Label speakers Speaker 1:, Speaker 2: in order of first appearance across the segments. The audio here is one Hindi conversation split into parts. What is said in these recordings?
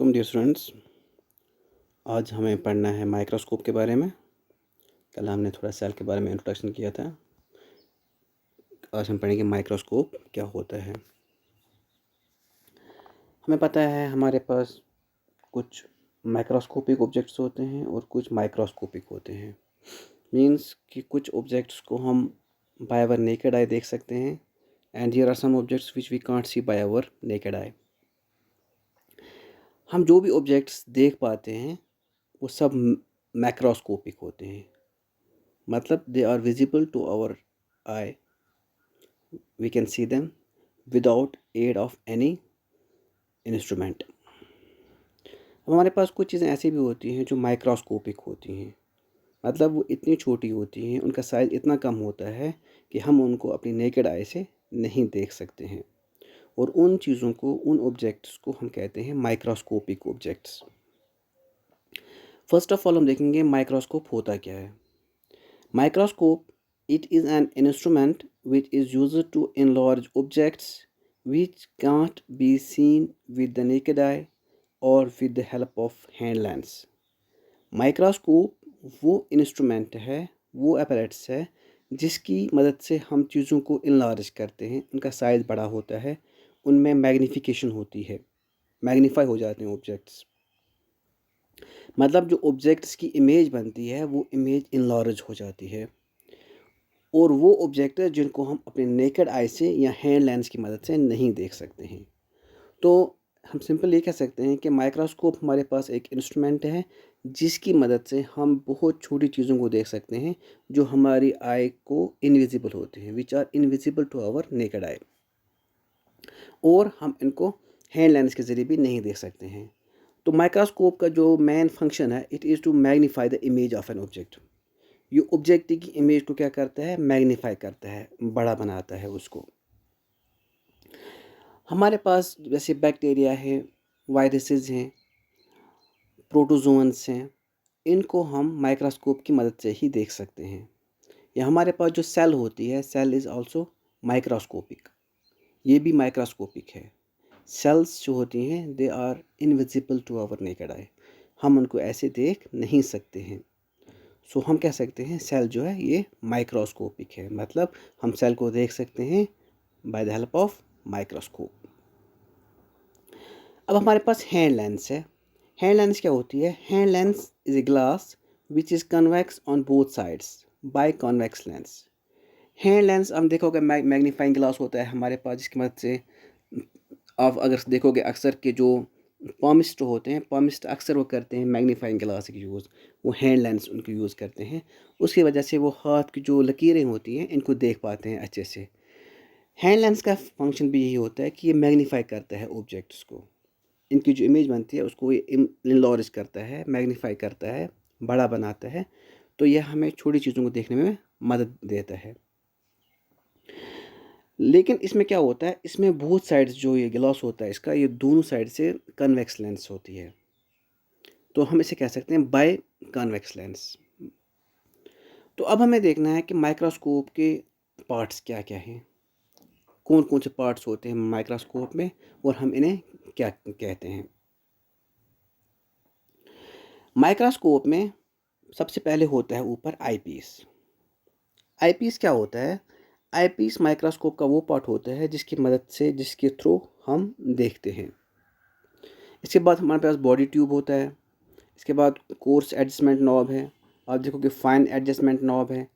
Speaker 1: वालेकुम डियर स्टूडेंट्स। आज हमें पढ़ना है माइक्रोस्कोप के बारे में। कल हमने थोड़ा सेल के बारे में इंट्रोडक्शन किया था। आज हम पढ़ेंगे माइक्रोस्कोप क्या होता है। हमें पता है हमारे पास कुछ माइक्रोस्कोपिक ऑब्जेक्ट्स होते हैं और कुछ माइक्रोस्कोपिक होते हैं। मींस कि कुछ ऑब्जेक्ट्स को हम बाय आवर नेकेड आई देख सकते हैं and here are some objects which we can't see by our naked eye. हम जो भी ऑब्जेक्ट्स देख पाते हैं वो सब मैक्रोस्कोपिक होते हैं, मतलब they are visible to our eye, we can see them without aid of any instrument. हमारे पास कुछ चीज़ें ऐसी भी होती हैं जो माइक्रोस्कोपिक होती हैं, मतलब वो इतनी छोटी होती हैं, उनका साइज़ इतना कम होता है कि हम उनको अपनी नेकेड आई से नहीं देख सकते हैं, और उन चीज़ों को, उन ऑब्जेक्ट्स को हम कहते हैं microscopic objects. First of all हम देखेंगे माइक्रोस्कोप होता क्या है। Microscope, it is an instrument which is used to enlarge objects which can't be seen with the naked eye or with the help of hand lens. Microscope वो इंस्ट्रूमेंट है, वो अपैरेटस है जिसकी मदद से हम चीज़ों को इनलार्ज करते हैं, उनका साइज़ बड़ा होता है, उनमें मैग्नीफिकेशन होती है, मैग्नीफाई हो जाते हैं ऑब्जेक्ट्स। मतलब जो ऑब्जेक्ट्स की इमेज बनती है वो इमेज इनलार्ज हो जाती है, और वो ऑब्जेक्ट है जिनको हम अपने नेकेड आई से या हैंड लेंस की मदद से नहीं देख सकते हैं। तो हम सिंपल ये कह सकते हैं कि माइक्रोस्कोप हमारे पास एक इंस्ट्रूमेंट है जिसकी मदद से हम बहुत छोटी चीज़ों को देख सकते हैं जो हमारी आई को इनविजिबल होते हैं, which are invisible to our naked eye, और हम इनको हैंड लेंस के ज़रिए भी नहीं देख सकते हैं। तो माइक्रोस्कोप का जो मेन फंक्शन है, it is to magnify the image of an object. ये ऑब्जेक्ट की इमेज को क्या करता है, मैग्नीफाई करता है, बड़ा बनाता है उसको। हमारे पास जैसे बैक्टीरिया है, वायरसेस हैं, प्रोटोजोन्स हैं, इनको हम माइक्रोस्कोप की मदद से ही देख सकते हैं। या हमारे पास जो सेल होती है, सेल इज़ आल्सो माइक्रोस्कोपिक, ये भी माइक्रोस्कोपिक है। सेल्स जो होती हैं they are invisible to our naked eye, हम उनको ऐसे देख नहीं सकते हैं। सो हम कह सकते हैं सेल जो है ये माइक्रोस्कोपिक है, मतलब हम सेल को देख सकते हैं by the help of microscope. अब हमारे पास हैंड लेंस है। हैंड लेंस क्या होती है? Hand lens is a glass which is convex on both sides by convex lens. Hand lens हम देखोगे मैग्नीफाइंग ग्लास होता है हमारे पास, जिसकी मदद से आप अगर देखोगे अक्सर के जो पामिस्ट होते हैं, पामिस्ट अक्सर वो करते हैं मैग्नीफाइंग ग्लास की यूज़, वो हैंड लेंस उनको यूज़ करते हैं, उसकी वजह से वो हाथ की जो लकीरें होती हैं इनको देख पाते हैं अच्छे से। हैंड लेंस का फंक्शन भी यही होता है कि ये मैग्नीफाई करता है ऑब्जेक्ट्स को, इनकी जो इमेज बनती है उसको ये इनलार्ज करता है, मैग्नीफाई करता है, बड़ा बनाता है, तो यह हमें छोटी चीज़ों को देखने में मदद देता है। लेकिन इसमें क्या होता है, इसमें बहुत साइड्स, जो ये गिलास होता है इसका, ये दोनों साइड से कन्वेक्स लेंस होती है, तो हम इसे कह सकते हैं बाय कन्वेक्स लेंस। तो अब हमें देखना है कि माइक्रोस्कोप के पार्ट्स क्या क्या हैं, कौन कौन से पार्ट्स होते हैं माइक्रोस्कोप में, और हम इन्हें क्या कहते हैं। माइक्रोस्कोप में सबसे पहले होता है ऊपर आईपीस। आईपीस क्या होता है? आईपीस माइक्रोस्कोप का वो पार्ट होता है जिसकी मदद से, जिसके थ्रू हम देखते हैं। इसके बाद हमारे पास बॉडी ट्यूब होता है, इसके बाद कोर्स एडजस्टमेंट नॉब है, आप देखोगे फाइन एडजस्टमेंट नॉब है,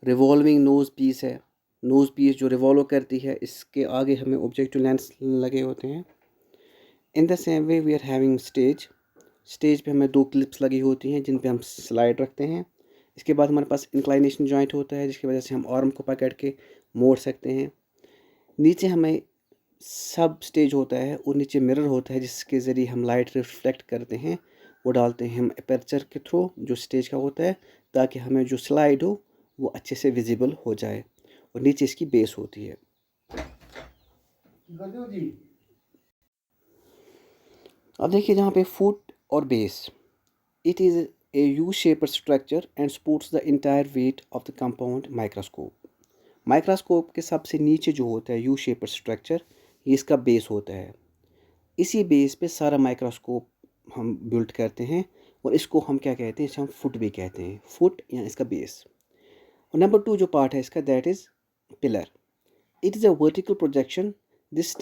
Speaker 1: रिवॉल्विंग नोज़ पीस है, नोज़ पीस जो रिवॉल्व करती है, इसके आगे हमें ऑब्जेक्टिव लेंस लगे होते हैं। In the same way we are having stage. Stage पे हमें 2 क्लिप्स लगी होती हैं जिन पे हम स्लाइड रखते हैं। इसके बाद हमारे पास इंक्लाइनेशन जॉइंट होता है जिसकी वजह से हम आर्म को पकड़ के मोड़ सकते हैं। नीचे हमें सब स्टेज होता है और नीचे मिरर होता है जिसके ज़रिए हम लाइट रिफ्लेक्ट करते हैं, वो डालते हैं हम अपर्चर के थ्रू जो स्टेज का होता है, ताकि हमें जो स्लाइड हो वो अच्छे से विजिबल हो जाए, और नीचे इसकी बेस होती है। अब देखिए जहाँ पे फुट और base, it is a U shaped structure and supports the entire weight of the compound microscope. Microscope के सबसे नीचे जो होता है यू शेप्ड स्ट्रक्चर, ये इसका बेस होता है। इसी बेस पे सारा माइक्रोस्कोप हम बिल्ड करते हैं, और इसको हम क्या कहते हैं, इसे हम फुट भी कहते हैं, फुट या इसका बेस। और नंबर 2 जो पार्ट है इसका, that is pillar. It is a vertical projection, this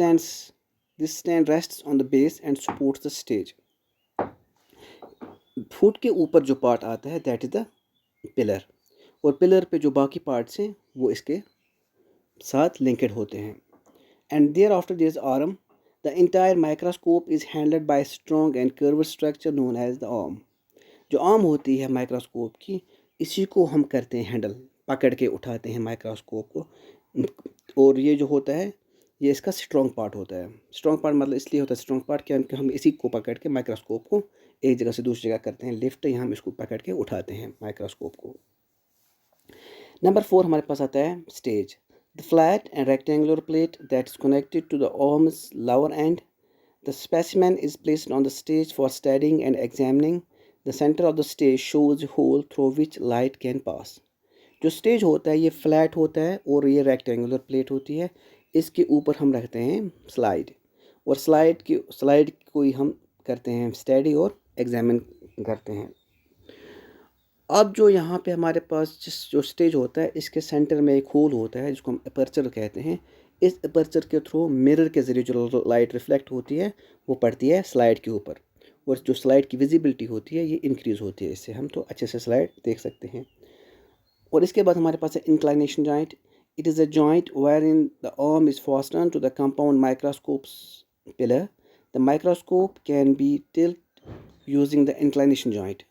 Speaker 1: stand rests on the base and supports the stage। Foot के ऊपर जो पार्ट आता है दैट इज़ द पिलर, और पिलर पे जो बाकी पार्ट्स हैं वो इसके साथ लिंक्ड होते हैं। And there after this arm, the entire microscope is handled by strong and curved structure known as the arm. जो आर्म होती है माइक्रोस्कोप की, इसी को हम करते हैं हैंडल, पकड़ के उठाते हैं माइक्रोस्कोप को। और ये जो होता है ये इसका स्ट्रॉन्ग पार्ट होता है। स्ट्रॉन्ग पार्ट मतलब इसलिए होता है स्ट्रॉन्ग पार्ट क्योंकि हम इसी को पकड़ के माइक्रोस्कोप को एक जगह से दूसरी जगह करते हैं लिफ्ट, या हम इसको पकड़ के उठाते हैं माइक्रोस्कोप को। नंबर 4 हमारे पास आता है stage. The flat and rectangular plate that is connected to the arms lower end. The specimen is placed on the stage for studying and examining. The centre of the stage shows hole through which light can pass. जो स्टेज होता है ये फ्लैट होता है और ये रेक्टेंगुलर प्लेट होती है। इसके ऊपर हम रखते हैं स्लाइड, और स्लाइड को ही हम करते हैं स्टडी और एग्जामिन करते हैं। अब जो यहाँ पे हमारे पास जो स्टेज होता है इसके सेंटर में एक होल होता है जिसको हम अपर्चर कहते हैं। इस अपर्चर के थ्रू मिरर के ज़रिए जो लाइट रिफ्लेक्ट होती है वो पड़ती है स्लाइड के ऊपर, और जो स्लाइड की विजिबिलिटी होती है ये इंक्रीज़ होती है, इससे हम तो अच्छे से स्लाइड देख सकते हैं। और इसके बाद हमारे पास है inclination joint. It is a joint where in the arm is fasten to the compound microscopes pillar. The microscope can be tilt using the inclination joint.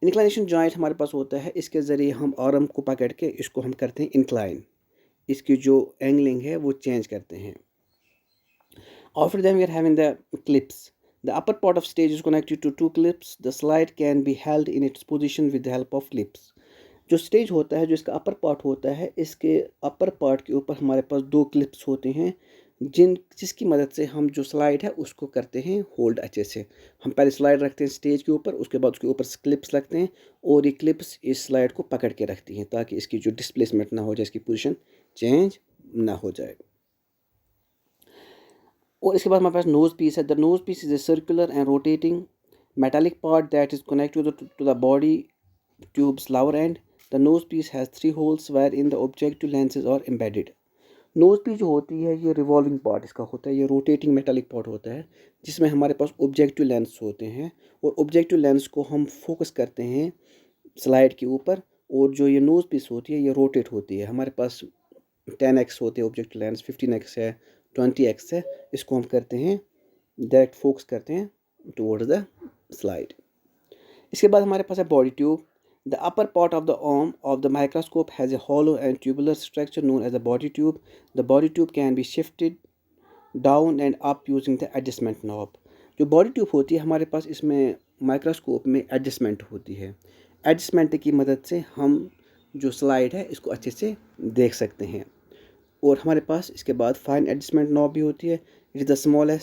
Speaker 1: Inclination joint हमारे पास होता है, इसके ज़रिए हम आर्म को पकड़ के इसको हम करते हैं इंक्लाइन, इसकी जो एंगलिंग है वो चेंज करते हैं। After them we are having the clips. The upper part of stage is connected to two clips. The slide can be held in its position with the help of clips. जो स्टेज होता है, जो इसका अपर पार्ट होता है, इसके अपर पार्ट के ऊपर हमारे पास 2 क्लिप्स होते हैं जिसकी मदद से हम जो स्लाइड है उसको करते हैं होल्ड अच्छे से। हम पहले स्लाइड रखते हैं स्टेज के ऊपर, उसके बाद उसके ऊपर क्लिप्स लगते हैं, और ये क्लिप्स इस स्लाइड को पकड़ के रखती हैं ताकि इसकी जो डिस्प्लेसमेंट ना हो जाए, इसकी पोजीशन चेंज ना हो जाए। और इसके बाद हमारे पास नोज पीस है। The nose piece is a circular and rotating metallic part that is connected to the body tubes lower end. The nose piece has 3 holes where in the objective lenses are embedded. Nose piece जो होती है ये रिवॉल्विंग पार्ट इसका होता है, ये रोटेटिंग मेटालिक पार्ट होता है जिसमें हमारे पास ऑब्जेक्टिव लेंस होते हैं, और ऑब्जेक्टिव लेंस को हम फोकस करते हैं स्लाइड के ऊपर। और जो ये नोज पीस होती है ये रोटेट होती है। हमारे पास 10x होते हैं ऑब्जेक्टिव लेंस, 15x है, 20x है, इसको हम करते हैं डायरेक्ट फोकस करते हैं टुवर्ड्स द स्लाइड। इसके बाद हमारे पास है body tube. The upper part of the arm of the microscope has a hollow and tubular structure known as a body tube. The body tube can be shifted down and up using the adjustment knob. जो बॉडी ट्यूब होती है हमारे पास, इसमें माइक्रोस्कोप में एडजस्टमेंट होती है। एडजस्टमेंट की मदद से हम जो स्लाइड है इसको अच्छे से देख सकते हैं। और हमारे पास इसके बाद फाइन एडजस्टमेंट नॉब भी होती है। It is the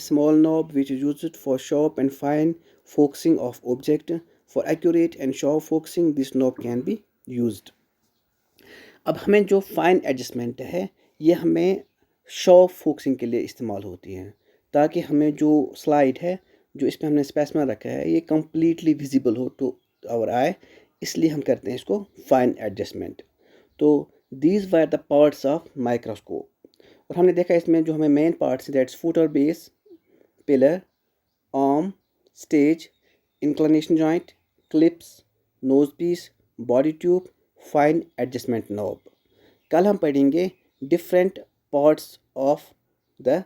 Speaker 1: small knob which is used for sharp and fine focusing of object. For accurate and sharp focusing, this knob can be used. अब हमें जो फाइन एडजस्टमेंट है ये हमें शार्प फोकसिंग के लिए इस्तेमाल होती है, ताकि हमें जो स्लाइड है जो इसमें हमने स्पेसिमेन रखा है ये कम्प्लीटली विजिबल हो टू आवर आई, इसलिए हम करते हैं इसको फाइन एडजस्टमेंट। तो these were the parts of microscope. और हमने देखा इसमें जो हमें मेन पार्ट्स दैट्स फुट और base, pillar, arm, stage, inclination joint, clips, nose piece, body tube, fine adjustment knob। कल हम पढ़ेंगे different parts of the